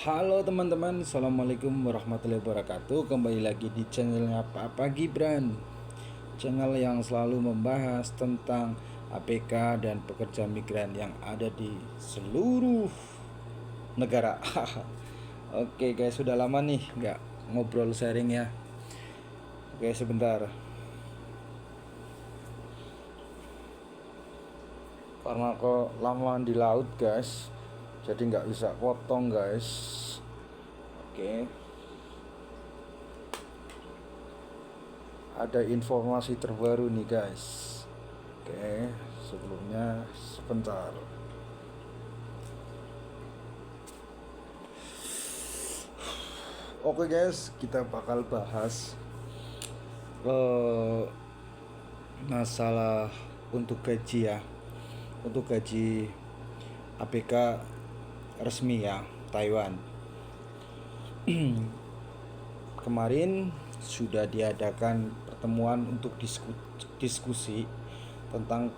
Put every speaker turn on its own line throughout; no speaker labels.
Halo teman-teman, assalamualaikum warahmatullahi wabarakatuh. Kembali lagi di channelnya Papa Gibran, channel yang selalu membahas tentang APK dan pekerja migran yang ada di seluruh negara. Oke guys, sudah lama nih nggak ngobrol sharing ya. Oke sebentar, karena kelamaan di laut guys, jadi nggak bisa potong guys. Oke, ada informasi terbaru nih guys. Oke, sebelumnya sebentar. Oke guys, kita bakal bahas masalah untuk gaji ya, untuk gaji APK resmi ya Taiwan. Kemarin sudah diadakan pertemuan untuk diskusi tentang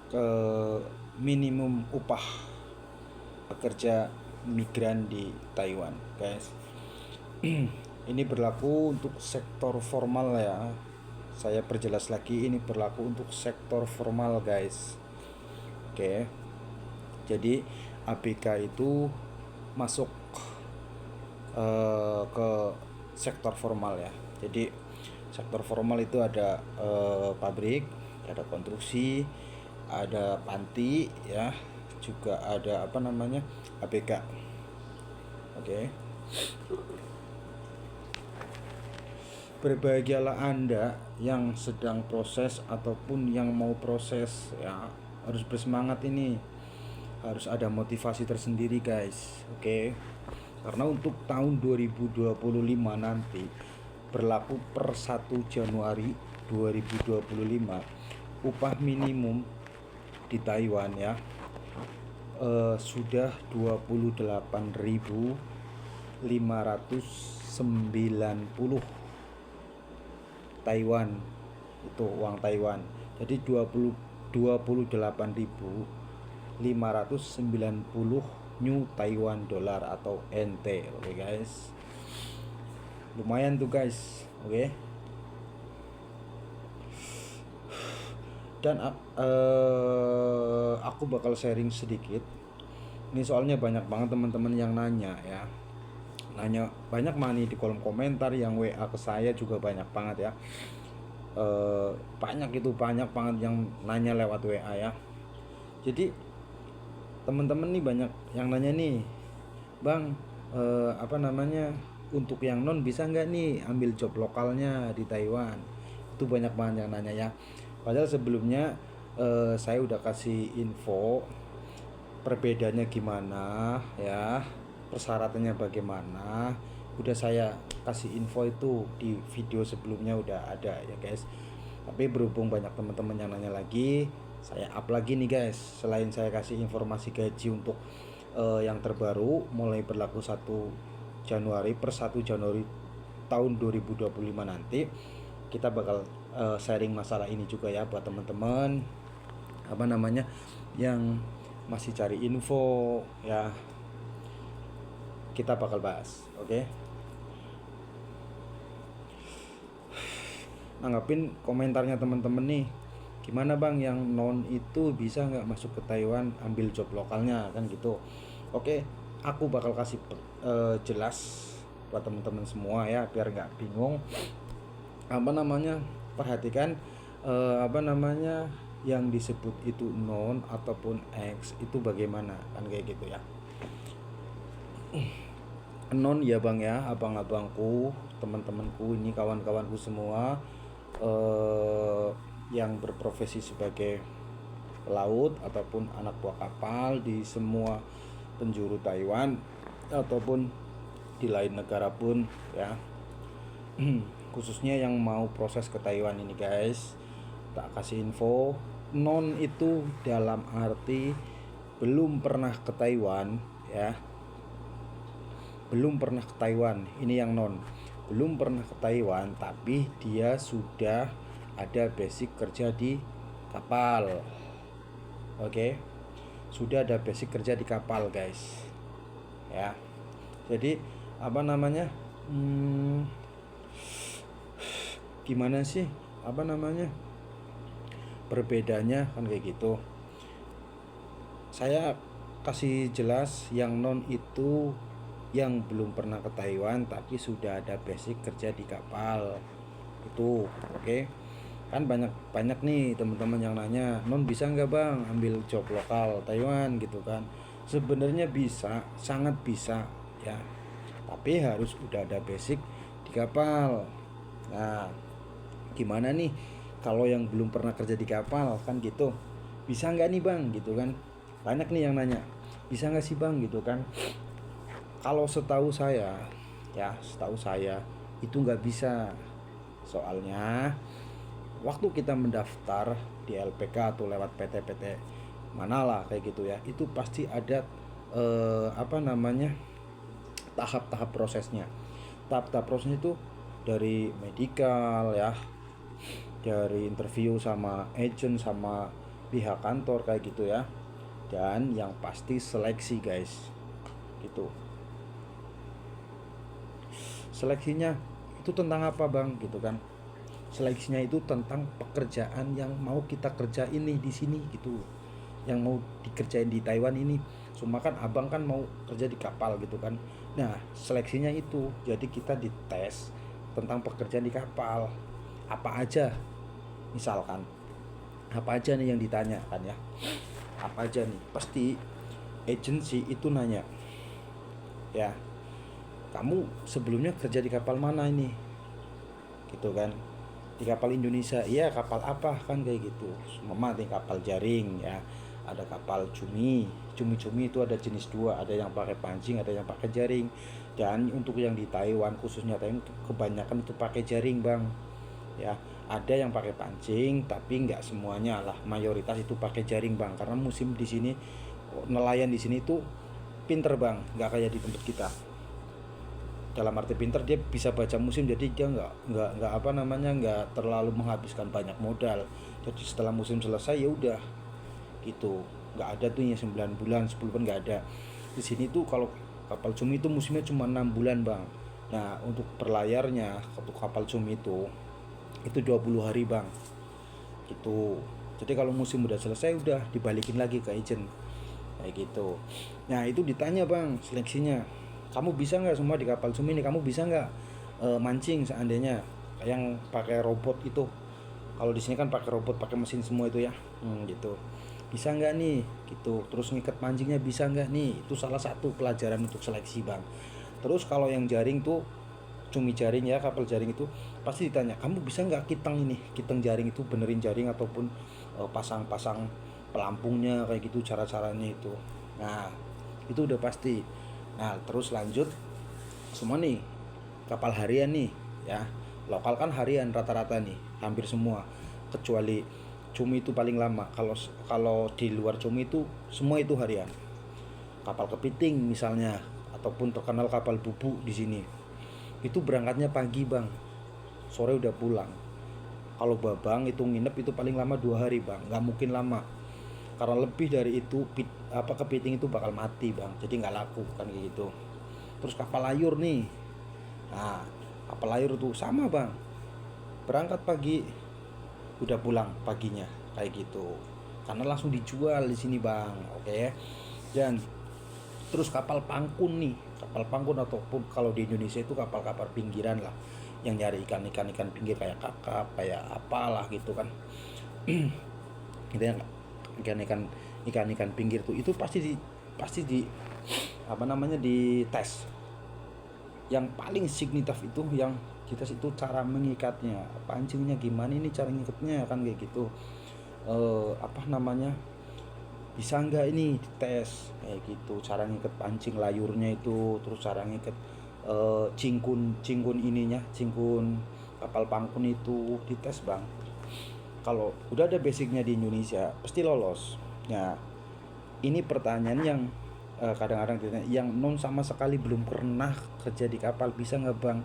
minimum upah pekerja migran di Taiwan guys. Ini berlaku untuk sektor formal ya. Saya perjelas lagi, ini berlaku untuk sektor formal guys. Oke. Jadi APK itu masuk ke sektor formal ya. Jadi sektor formal itu ada pabrik, ada konstruksi, ada panti ya, juga ada APK. Oke. Berbahagialah Anda yang sedang proses ataupun yang mau proses ya, harus bersemangat ini. Harus ada motivasi tersendiri guys. Oke. Karena untuk tahun 2025 nanti berlaku per 1 Januari 2025 upah minimum di Taiwan ya sudah 28.590 Taiwan, itu uang Taiwan. Jadi 28.590 New Taiwan Dollar atau NT. Oke guys, lumayan tuh guys. Oke. Dan aku bakal sharing sedikit. Ini soalnya banyak banget teman-teman yang nanya ya. Nanya banyak mana di kolom komentar, yang WA ke saya juga banyak banget ya. Banyak banget yang nanya lewat WA ya. Jadi teman-teman nih banyak yang nanya nih, Bang, untuk yang non bisa nggak nih ambil job lokalnya di Taiwan? Itu banyak banget yang nanya ya. Padahal sebelumnya saya udah kasih info perbedaannya gimana ya, persyaratannya bagaimana, udah saya kasih info itu di video sebelumnya, udah ada ya guys. Tapi berhubung banyak teman-teman yang nanya lagi, saya up lagi nih guys. Selain saya kasih informasi gaji untuk yang terbaru mulai berlaku 1 Januari per 1 Januari tahun 2025 nanti, kita bakal sharing masalah ini juga ya buat teman-teman yang masih cari info ya. Kita bakal bahas, oke? Nanggapin komentarnya teman-teman nih, gimana bang yang non itu bisa nggak masuk ke Taiwan ambil job lokalnya kan gitu. Oke, aku bakal kasih jelas buat teman-teman semua ya, biar nggak bingung. Perhatikan yang disebut itu non ataupun X itu bagaimana kan, kayak gitu ya. Non ya bang ya, abang-abangku, teman-temanku ini, kawan-kawanku semua yang berprofesi sebagai pelaut ataupun anak buah kapal di semua penjuru Taiwan ataupun di lain negara pun ya. Khususnya yang mau proses ke Taiwan ini guys, tak kasih info, non itu dalam arti belum pernah ke Taiwan ya. Belum pernah ke Taiwan, ini yang non. Belum pernah ke Taiwan tapi dia sudah ada basic kerja di kapal. Oke. Sudah ada basic kerja di kapal guys. Ya. Jadi apa namanya, hmm, gimana sih, apa namanya, perbedaannya kan kayak gitu. Saya kasih jelas, yang non itu yang belum pernah ke Taiwan tapi sudah ada basic kerja di kapal itu, oke. Kan banyak banyak nih teman-teman yang nanya, non bisa nggak bang ambil job lokal Taiwan gitu kan. Sebenarnya bisa, sangat bisa ya, tapi harus udah ada basic di kapal. Nah, gimana nih kalau yang belum pernah kerja di kapal kan gitu, bisa nggak nih bang gitu kan. Banyak nih yang nanya, bisa nggak sih bang gitu kan. Kalau setahu saya, ya setahu saya itu nggak bisa. Soalnya waktu kita mendaftar di LPK atau lewat PT-PT manalah kayak gitu ya, itu pasti ada apa namanya, tahap-tahap prosesnya. Tahap-tahap prosesnya itu dari medical ya, dari interview sama agent sama pihak kantor kayak gitu ya, dan yang pasti seleksi guys gitu. Seleksinya itu tentang apa bang gitu kan. Seleksinya itu tentang pekerjaan yang mau kita kerjain nih di sini gitu, yang mau dikerjain di Taiwan ini. Cuma kan abang kan mau kerja di kapal gitu kan. Nah seleksinya itu, jadi kita dites tentang pekerjaan di kapal apa aja. Misalkan apa aja nih yang ditanya kan ya, apa aja nih, pasti agensi itu nanya ya, kamu sebelumnya kerja di kapal mana ini gitu kan. Di kapal Indonesia, iya kapal apa kan kayak gitu. Mama nih kapal jaring ya, ada kapal cumi itu ada jenis dua, ada yang pakai pancing, ada yang pakai jaring. Dan untuk yang di Taiwan, khususnya Taiwan, kebanyakan itu pakai jaring bang ya. Ada yang pakai pancing tapi nggak semuanya lah, mayoritas itu pakai jaring bang, karena musim di sini, nelayan di sini tuh pinter bang, nggak kayak di tempat kita. Dalam arti pinter, dia bisa baca musim, jadi dia nggak apa namanya, nggak terlalu menghabiskan banyak modal. Jadi setelah musim selesai ya udah gitu, nggak ada tuh yang 9 bulan 10 bulan, nggak ada. Di sini tuh kalau kapal cumi itu musimnya cuma 6 bulan bang. Nah untuk berlayarnya untuk kapal cumi itu 20 hari bang gitu. Jadi kalau musim udah selesai udah dibalikin lagi ke agent kayak gitu. Nah itu ditanya bang seleksinya, kamu bisa nggak semua di kapal cumi ini, kamu bisa nggak mancing seandainya yang pakai robot itu. Kalau di sini kan pakai robot, pakai mesin semua itu ya, gitu. Bisa nggak nih gitu. Terus ngikat pancingnya bisa nggak nih, itu salah satu pelajaran untuk seleksi bang. Terus kalau yang jaring tuh, cumi jaring ya, kapal jaring itu pasti ditanya, kamu bisa nggak kiteng ini, kiteng jaring itu, benerin jaring ataupun pasang-pasang pelampungnya kayak gitu, cara-caranya itu. Nah itu udah pasti. Nah terus lanjut semua nih, kapal harian nih ya. Lokal kan harian rata-rata nih, hampir semua, kecuali cumi itu paling lama. Kalau kalau di luar cumi itu semua itu harian. Kapal kepiting misalnya, ataupun terkenal kapal bubu di sini, itu berangkatnya pagi bang, sore udah pulang. Kalau babang itu nginep itu paling lama 2 hari bang, nggak mungkin lama, karena lebih dari itu kepiting itu bakal mati bang, jadi nggak laku kan gitu. Terus kapal layur nih, nah kapal layur tuh sama bang, berangkat pagi udah pulang paginya kayak gitu, karena langsung dijual di sini bang, oke. Dan terus kapal pangkun nih, kapal pangkun ataupun kalau di Indonesia itu kapal-kapal pinggiran lah, yang nyari ikan pinggir kayak kakap kayak apalah gitu kan. Itu yang ikan pinggir tuh, itu pasti di apa namanya, di tes. Yang paling signifikan itu yang kita itu cara mengikatnya, pancingnya gimana ini cara ngikatnya kan kayak gitu. Apa namanya, bisa nggak ini dites kayak gitu, cara ngikat pancing layurnya itu, terus cara ngikat cingkun cingkun ininya, cingkun kapal pangkun itu dites bang. Kalau udah ada basicnya di Indonesia pasti lolos. Nah ini pertanyaan yang kadang-kadang ditanya, yang non sama sekali belum pernah kerja di kapal, bisa nggak bang?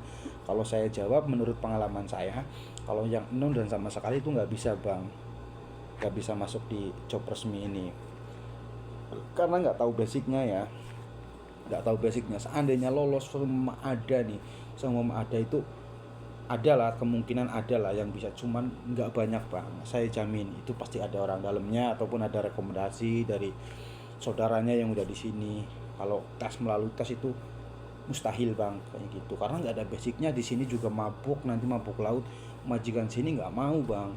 Kalau saya jawab menurut pengalaman saya, kalau yang non dan sama sekali itu nggak bisa bang, nggak bisa masuk di job resmi ini, karena nggak tahu basicnya ya. nggak tahu basicnya. Seandainya lolos semua ada nih, semua ada itu, ada lah kemungkinan, ada lah yang bisa, cuman nggak banyak bang, saya jamin itu pasti ada orang dalamnya ataupun ada rekomendasi dari saudaranya yang udah di sini. Kalau tes melalui tes itu mustahil bang kayak gitu, karena nggak ada basicnya. Di sini juga mabuk, nanti mabuk laut, majikan sini nggak mau bang.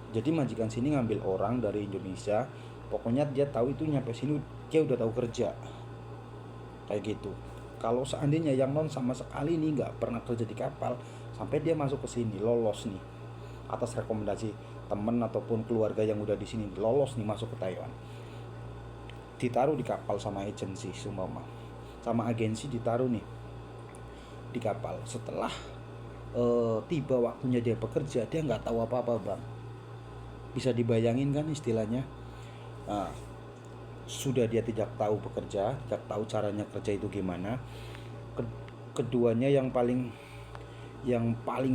Jadi majikan sini ngambil orang dari Indonesia, pokoknya dia tahu itu nyampe sini dia udah tahu kerja kayak gitu. Kalau seandainya yang non sama sekali nih nggak pernah kerja di kapal, sampai dia masuk ke sini lolos nih atas rekomendasi temen ataupun keluarga yang udah di sini, lolos nih masuk ke Taiwan, ditaruh di kapal sama agensi sumama, sama agensi ditaruh nih di kapal. Setelah tiba waktunya dia bekerja, dia nggak tahu apa-apa bang. Bisa dibayangin kan istilahnya. Nah, sudah dia tidak tahu bekerja, tidak tahu caranya kerja itu gimana. Keduanya yang paling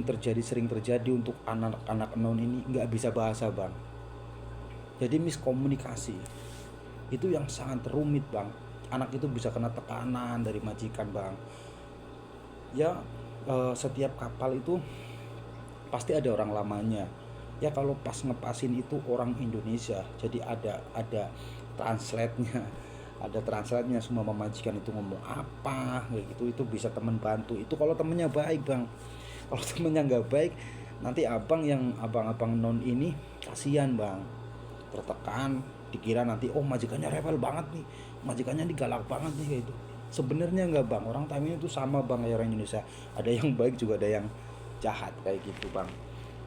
terjadi, sering terjadi untuk anak-anak non ini, nggak bisa bahasa bang. Jadi miskomunikasi itu yang sangat rumit bang. Anak itu bisa kena tekanan dari majikan bang. Ya setiap kapal itu pasti ada orang lamanya. Ya kalau pas ngepasin itu orang Indonesia, jadi ada translate-nya, ada translate-nya. Semua memajikan itu ngomong apa kayak gitu, itu bisa temen bantu. Itu kalau temennya baik bang. Kalau temennya nggak baik, nanti abang-abang non ini kasihan bang, tertekan, dikira nanti oh majikannya rebel banget nih, majikannya ini galak banget nih kayak gitu. Sebenarnya nggak bang, orang Taiwan itu sama bang kayak orang Indonesia, ada yang baik juga ada yang jahat kayak gitu bang.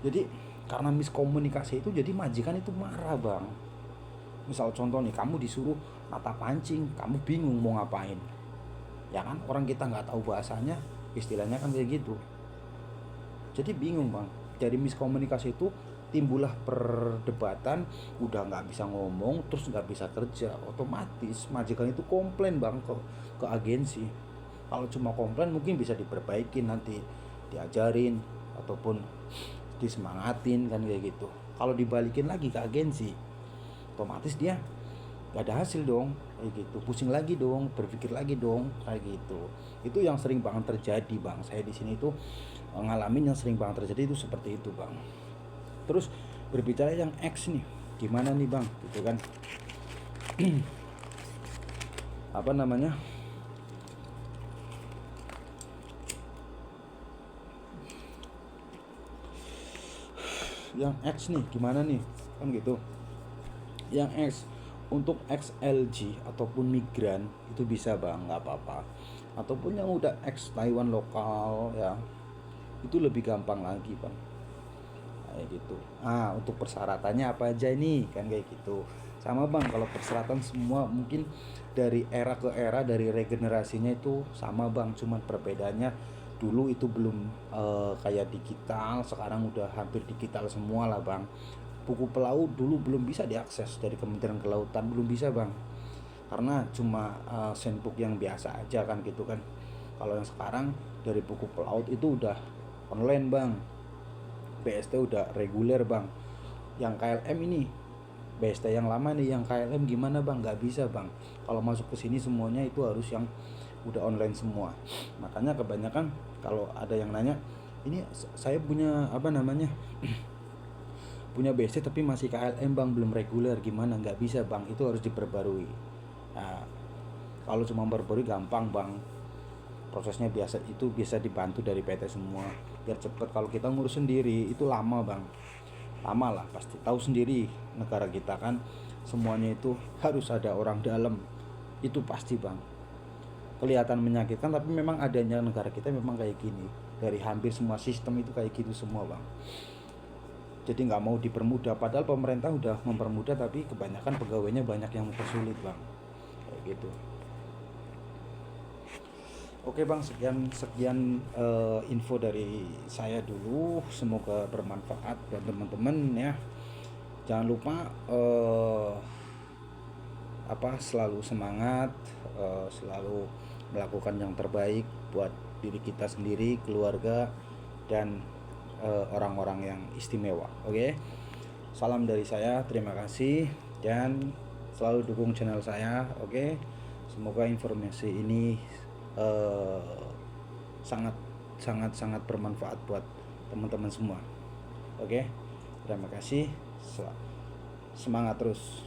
Jadi karena miskomunikasi itu, jadi majikan itu marah bang. Misal contoh nih, kamu disuruh nata pancing, kamu bingung mau ngapain, ya kan, orang kita nggak tahu bahasanya, istilahnya kan kayak gitu. Jadi bingung bang. Dari miskomunikasi itu timbullah perdebatan, udah nggak bisa ngomong, terus nggak bisa kerja, otomatis majikan itu komplain bang ke agensi. Kalau cuma komplain mungkin bisa diperbaiki nanti, diajarin ataupun disemangatin kan kayak gitu. Kalau dibalikin lagi ke agensi, otomatis dia gak ada hasil dong kayak gitu, pusing lagi dong, berpikir lagi dong kayak gitu. Itu yang sering banget terjadi bang. Saya di sini tuh ngalamin yang sering banget terjadi itu seperti itu bang. Terus berbicara yang X nih, gimana nih bang gitu kan. Apa namanya, yang X nih gimana nih kan gitu. Yang X untuk XLG ataupun migran itu bisa bang, nggak apa-apa. Ataupun yang udah X Taiwan lokal ya, itu lebih gampang lagi bang kayak gitu. Untuk persyaratannya apa aja ini kan kayak gitu. Sama bang, kalau persyaratan semua mungkin dari era ke era, dari regenerasinya itu sama bang, cuman perbedaannya dulu itu belum kayak digital, sekarang udah hampir digital semua lah bang. Buku pelaut dulu belum bisa diakses dari Kementerian Kelautan, belum bisa bang, karena cuma sandbook yang biasa aja kan gitu kan. Kalau yang sekarang dari buku pelaut itu udah online bang, BST udah reguler bang. Yang KLM ini, BST yang lama nih, yang KLM gimana bang, nggak bisa bang. Kalau masuk ke sini semuanya itu harus yang udah online semua. Makanya kebanyakan kalau ada yang nanya, ini saya punya apa namanya punya BST tapi masih KLM bang, belum reguler, gimana, nggak bisa bang, itu harus diperbarui. Nah, kalau cuma perbarui gampang bang, prosesnya biasa, itu bisa dibantu dari PT semua biar cepet. Kalau kita ngurus sendiri itu lama bang, lama lah pasti. Tahu sendiri negara kita kan, semuanya itu harus ada orang dalam, itu pasti bang. Kelihatan menyakitkan tapi memang adanya negara kita memang kayak gini. Dari hampir semua sistem itu kayak gitu semua bang. Jadi nggak mau dipermudah, padahal pemerintah udah mempermudah tapi kebanyakan pegawainya banyak yang mempersulit bang kayak gitu. Oke bang, sekian info dari saya dulu, semoga bermanfaat buat teman-teman ya. Jangan lupa selalu semangat, selalu melakukan yang terbaik buat diri kita sendiri, keluarga, dan orang-orang yang istimewa. Oke, salam dari saya, terima kasih, dan selalu dukung channel saya. Oke, Semoga informasi ini sangat sangat sangat bermanfaat buat teman-teman semua. Oke, terima kasih. Semangat terus.